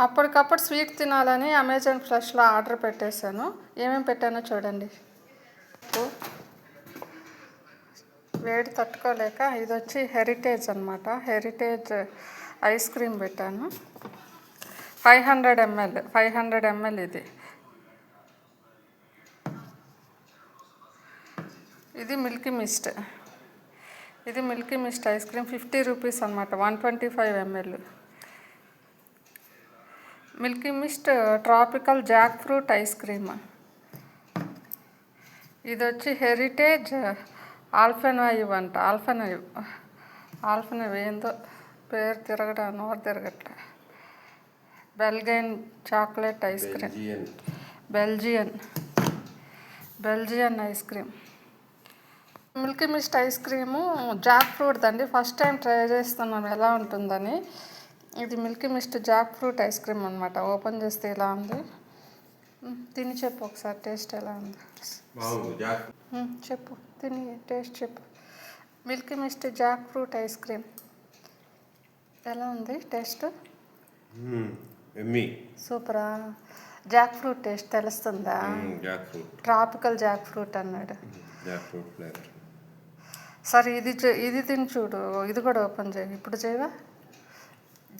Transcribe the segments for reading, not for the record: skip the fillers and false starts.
అప్పటికప్పుడు స్వీట్ తినాలని Amazon ఫ్రెష్లో order పెట్టేశాను. ఏమేమి పెట్టానో చూడండి. వేడి తట్టుకోలేక ఇది వచ్చి హెరిటేజ్ అనమాట. హెరిటేజ్ ఐస్ క్రీమ్ పెట్టాను. 500 ml ఇది మిల్కీ మిస్ట్. ఇది Milky Mist ice cream 50 rupees అనమాట. 125 ml. Milky Mist tropical jackfruit ice cream. ఇది వచ్చి హెరిటేజ్ ఆల్ఫెనైవ్ అంట. ఆల్ఫెనైవ్ ఏందో పేరు నోరు తిరగట్లే. Belgian chocolate ice cream. Belgian ice cream. Milky Mist ice cream jackfruit అండి. ఫస్ట్ టైం ట్రై చేస్తున్నాను ఎలా ఉంటుందని. ఇది Milky Mist jackfruit ice cream అనమాట. ఓపెన్ చేస్తే ఇలా ఉంది. తిని చెప్పు ఒకసారి టేస్ట్ ఎలా ఉంది. చెప్పు, తిని టేస్ట్ చెప్పు. Milky Mist jackfruit ice cream ఎలా ఉంది టేస్ట్? సూపరా? జాక్ ఫ్రూట్ టేస్ట్ తెలుస్తుందా? ట్రాపికల్ జాక్ ఫ్రూట్ అన్నాడు. సరే ఇది తిని చూడు. ఇది కూడా ఓపెన్ చేయి. ఇప్పుడు చేయవా?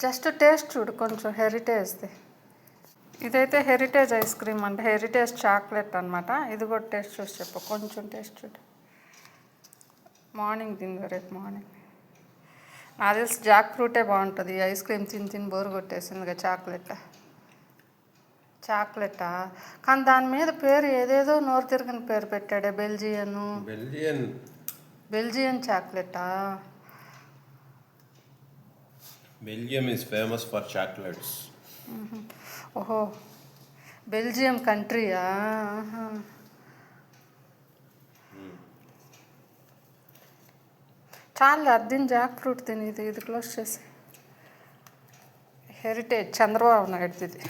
జస్ట్ టేస్ట్ చూడు కొంచెం. హెరిటేజ్ది ఇదైతే హెరిటేజ్ ఐస్ క్రీమ్ అంటే హెరిటేజ్ చాక్లెట్ అనమాట. ఇది కూడా టేస్ట్ చూసి చెప్పు. కొంచెం టేస్ట్ చూడు. మార్నింగ్ తింది, రేపు మార్నింగ్. నాకు తెలిసి జాక్ ఫ్రూటే బాగుంటుంది. ఈ ఐస్ క్రీమ్ తిని బోరు కొట్టేసిందిగా. చాక్లెటా? కానీ దాని మీద పేరు ఏదేదో నోరు తిరగని పేరు పెట్టాడే. బెల్జియన్ చాక్లెటా? Belgium is famous for chocolates. ఓహో, బెల్జియం కంట్రీయా? చాలా అర్దిన జాక్ ఫ్రూట్ తిని ఇది క్లోజ్ చేసి. హెరిటేజ్ చంద్రబాబు నాయుడుది ఇది.